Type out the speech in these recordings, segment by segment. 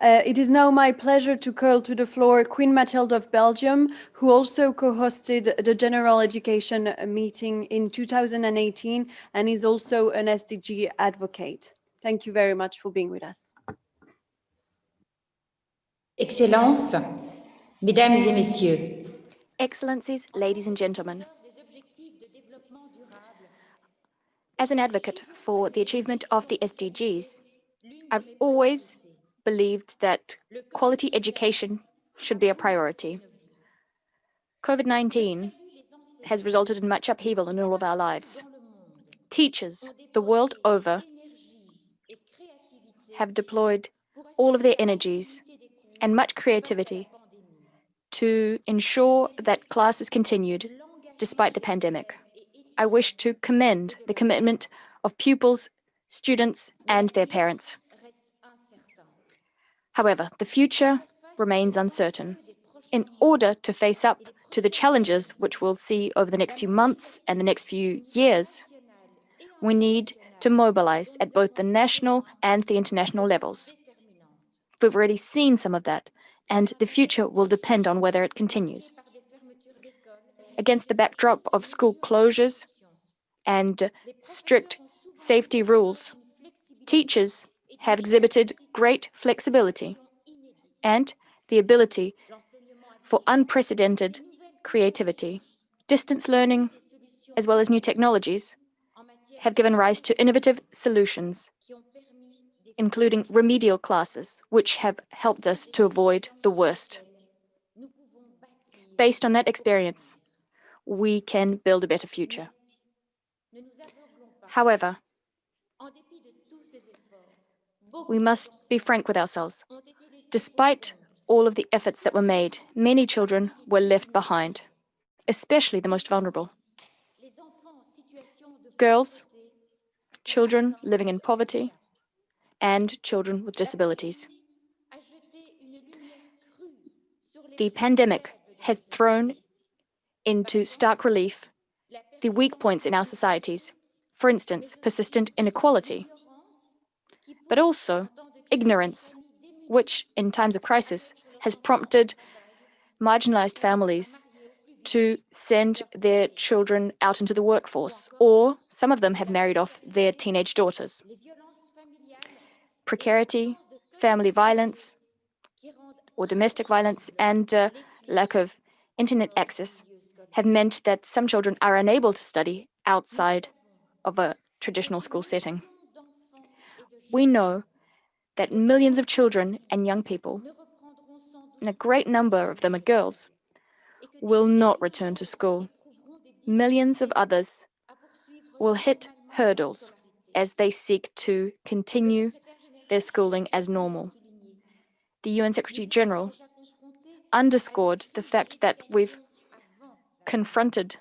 It is now my pleasure to call to the floor Queen Mathilde of Belgium, who also co-hosted the General Education meeting in 2018 and is also an SDG advocate. Thank you very much for being with us. Excellences, Mesdames et Messieurs. Excellencies, ladies and gentlemen. As an advocate for the achievement of the SDGs, I've always believed that quality education should be a priority. COVID-19 has resulted in much upheaval in all of our lives. Teachers the world over have deployed all of their energies and much creativity to ensure that classes continued despite the pandemic. I wish to commend the commitment of pupils, students, and their parents. However, the future remains uncertain. In order to face up to the challenges which we'll see over the next few months and the next few years, we need to mobilize at both the national and the international levels. We've already seen some of that, and the future will depend on whether it continues. Against the backdrop of school closures and strict safety rules, teachers have exhibited great flexibility and the ability for unprecedented creativity. Distance learning, as well as new technologies, have given rise to innovative solutions, including remedial classes, which have helped us to avoid the worst. Based on that experience, we can build a better future. However, we must be frank with ourselves. Despite all of the efforts that were made, many children were left behind, especially the most vulnerable. Girls, children living in poverty, and children with disabilities. The pandemic has thrown into stark relief the weak points in our societies, for instance, persistent inequality, but also ignorance, which, in times of crisis, has prompted marginalized families to send their children out into the workforce, or some of them have married off their teenage daughters. Precarity, family violence, or domestic violence, and lack of internet access have meant that some children are unable to study outside of a traditional school setting. We know that millions of children and young people, and a great number of them are girls, will not return to school. Millions of others will hit hurdles as they seek to continue their schooling as normal. The UN Secretary General underscored the fact that we've confronted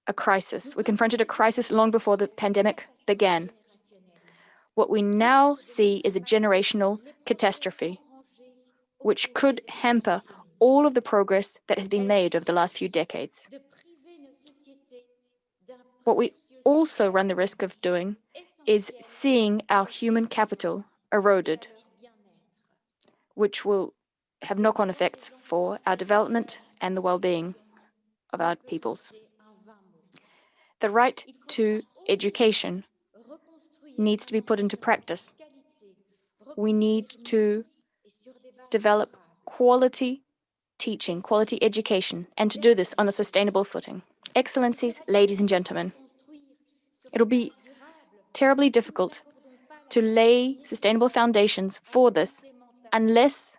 a crisis. We confronted a crisis long before the pandemic began. What we now see is a generational catastrophe, which could hamper all of the progress that has been made over the last few decades. What we also run the risk of doing is seeing our human capital eroded, which will have knock-on effects for our development and the well-being of our peoples. The right to education needs to be put into practice. We need to develop quality teaching, quality education, and to do this on a sustainable footing. Excellencies, ladies and gentlemen, it'll be terribly difficult to lay sustainable foundations for this unless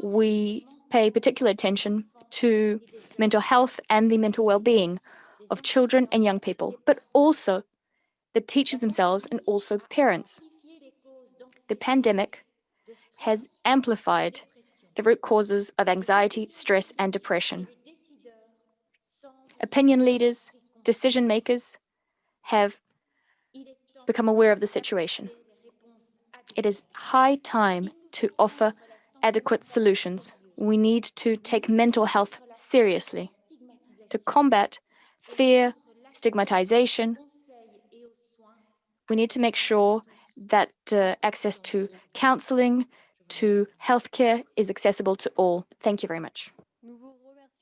we pay particular attention to mental health and the mental well-being of children and young people, but also the teachers themselves and also parents. The pandemic has amplified the root causes of anxiety, stress, and depression. Opinion leaders, decision makers have become aware of the situation. It is high time to offer adequate solutions. We need to take mental health seriously. To combat fear, stigmatization, we need to make sure that access to counseling, to healthcare is accessible to all. Thank you very much.